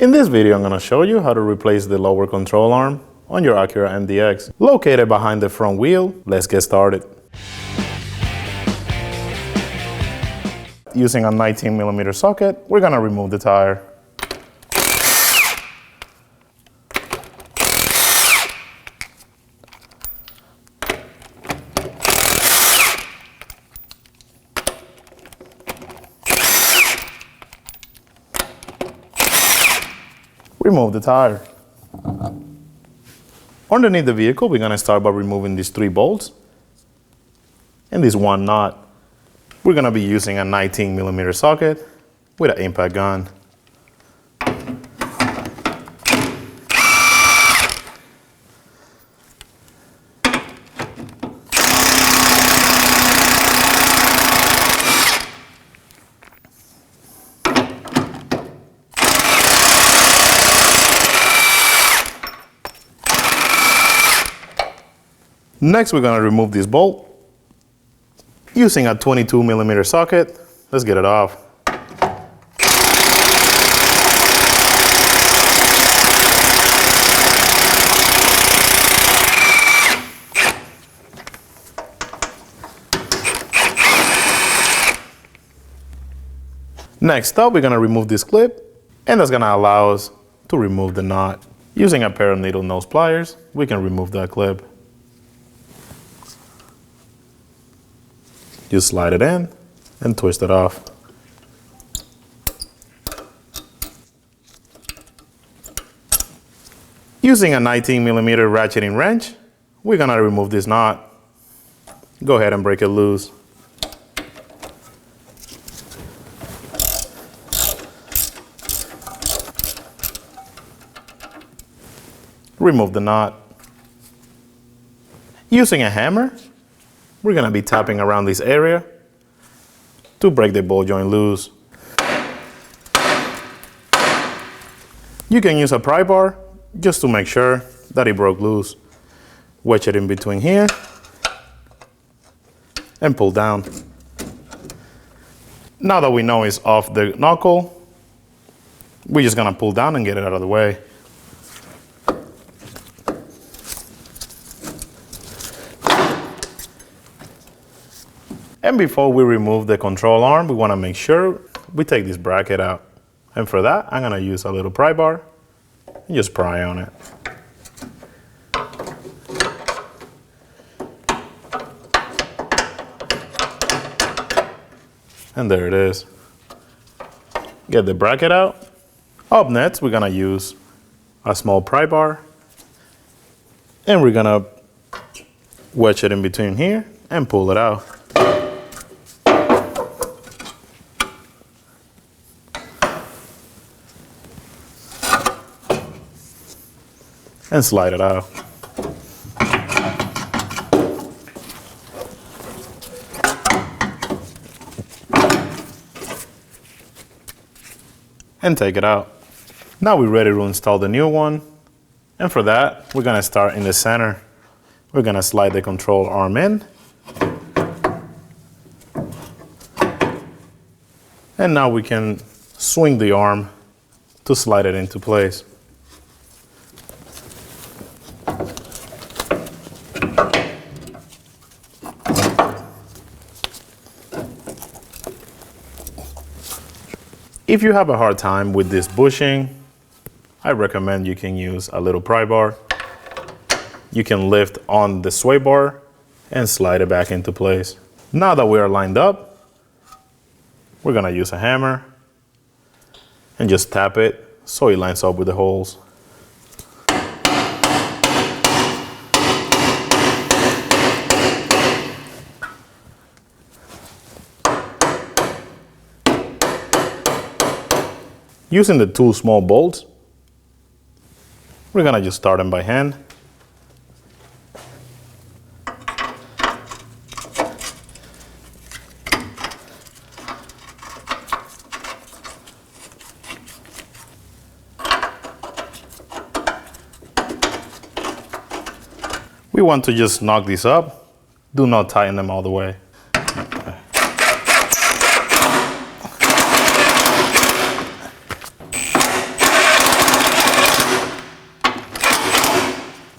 In this video, I'm going to show you how to replace the lower control arm on your Acura MDX, located behind the front wheel. Let's get started. Using a 19mm socket, we're going to remove the tire. Remove the tire. Underneath the vehicle, we're going to start by removing these 3 bolts and this 1 nut. We're going to be using a 19mm socket with an impact gun. Next, we're going to remove this bolt using a 22mm socket. Let's get it off. Next up, we're going to remove this clip, and that's going to allow us to remove the knot. Using a pair of needle nose pliers, we can remove that clip. Just slide it in and twist it off. Using a 19mm ratcheting wrench, we're going to remove this knot. Go ahead and break it loose. Remove the knot. Using a hammer, we're going to be tapping around this area to break the ball joint loose. You can use a pry bar just to make sure that it broke loose. Wedge it in between here and pull down. Now that we know it's off the knuckle, we're just going to pull down and get it out of the way. And before we remove the control arm, we want to make sure we take this bracket out. And for that, I'm going to use a little pry bar and just pry on it. And there it is. Get the bracket out. Up next, we're going to use a small pry bar. And we're going to wedge it in between here and pull it out. And slide it out. And take it out. Now we're ready to install the new one. And for that, we're going to start in the center. We're going to slide the control arm in. And now we can swing the arm to slide it into place. If you have a hard time with this bushing, I recommend you can use a little pry bar. You can lift on the sway bar and slide it back into place. Now that we are lined up, we're going to use a hammer and just tap it so it lines up with the holes. Using the 2 small bolts, we're going to just start them by hand. We want to just knock these up. Do not tighten them all the way.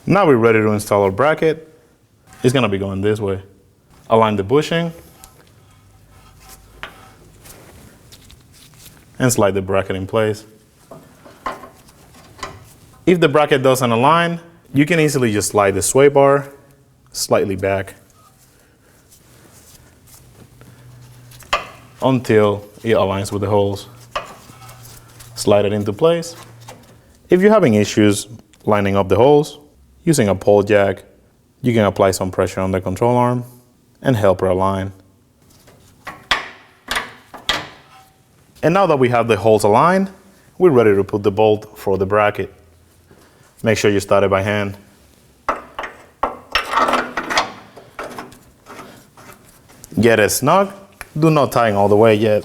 Now we're ready to install our bracket. It's gonna be going this way. Align the bushing and slide the bracket in place. If the bracket doesn't align, you can easily just slide the sway bar slightly back until it aligns with the holes. Slide it into place. If you're having issues lining up the holes, using a pole jack, you can apply some pressure on the control arm and help her align. And now that we have the holes aligned, we're ready to put the bolt for the bracket. Make sure you start it by hand. Get it snug. Do not tighten all the way yet.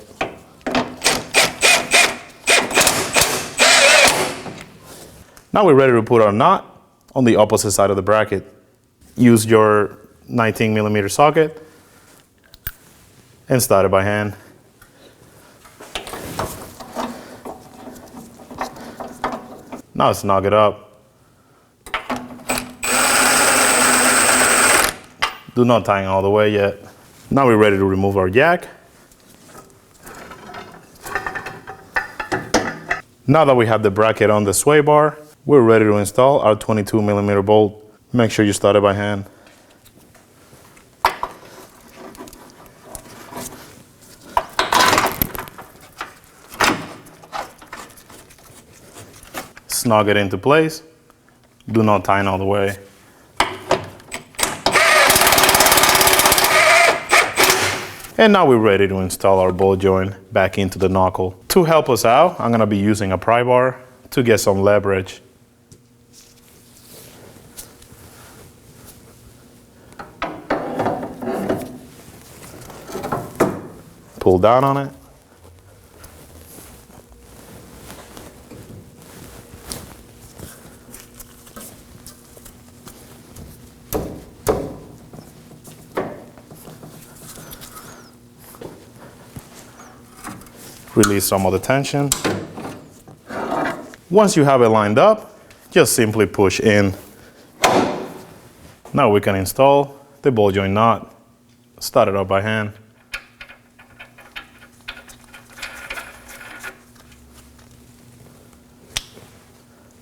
Now we're ready to put our knot on the opposite side of the bracket. Use your 19mm socket and start it by hand. Now snug it up. Do not tighten all the way yet. Now we're ready to remove our jack. Now that we have the bracket on the sway bar, we're ready to install our 22mm bolt. Make sure you start it by hand. Snug it into place. Do not tighten all the way. And now we're ready to install our ball joint back into the knuckle. To help us out, I'm gonna be using a pry bar to get some leverage. Pull down on it. Release some of the tension. Once you have it lined up, just simply push in. Now we can install the ball joint knot. Start it up by hand.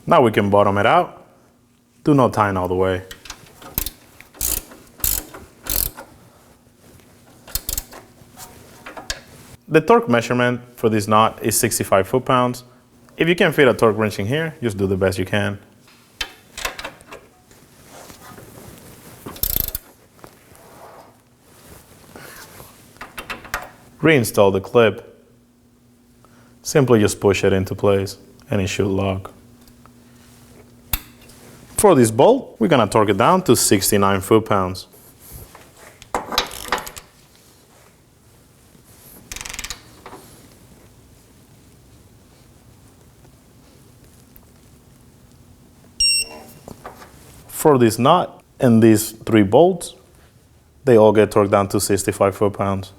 Now we can bottom it out. Do not tighten all the way. The torque measurement for this knot is 65 foot-pounds. If you can fit a torque wrench in here, just do the best you can. Reinstall the clip. Simply just push it into place and it should lock. For this bolt, we're gonna torque it down to 69 foot-pounds. For this knot and these 3 bolts, they all get torqued down to 65 foot-pounds.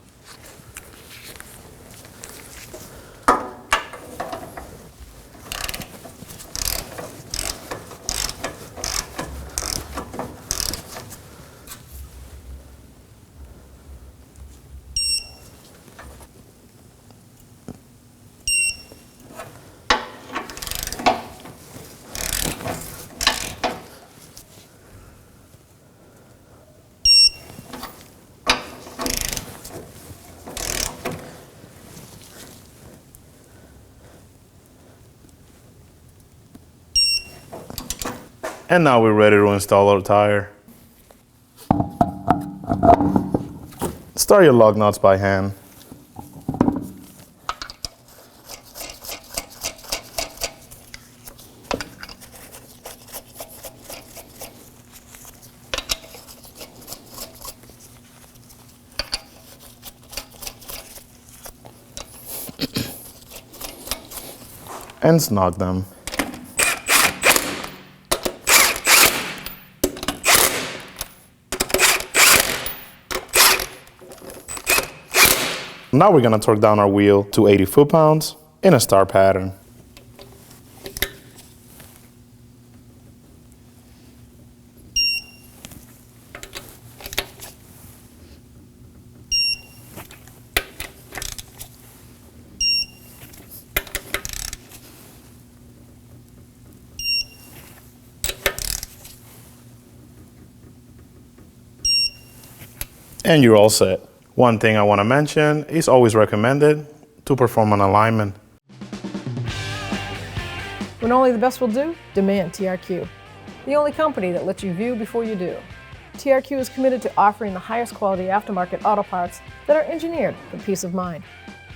And now we're ready to install our tire. Start your lug nuts by hand. And snug them. Now we're gonna torque down our wheel to 80 foot-pounds in a star pattern. and you're all set. One thing I want to mention is always recommended to perform an alignment. When only the best will do, demand TRQ. The only company that lets you view before you do. TRQ is committed to offering the highest quality aftermarket auto parts that are engineered for peace of mind.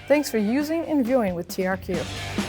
Thanks for using and viewing with TRQ.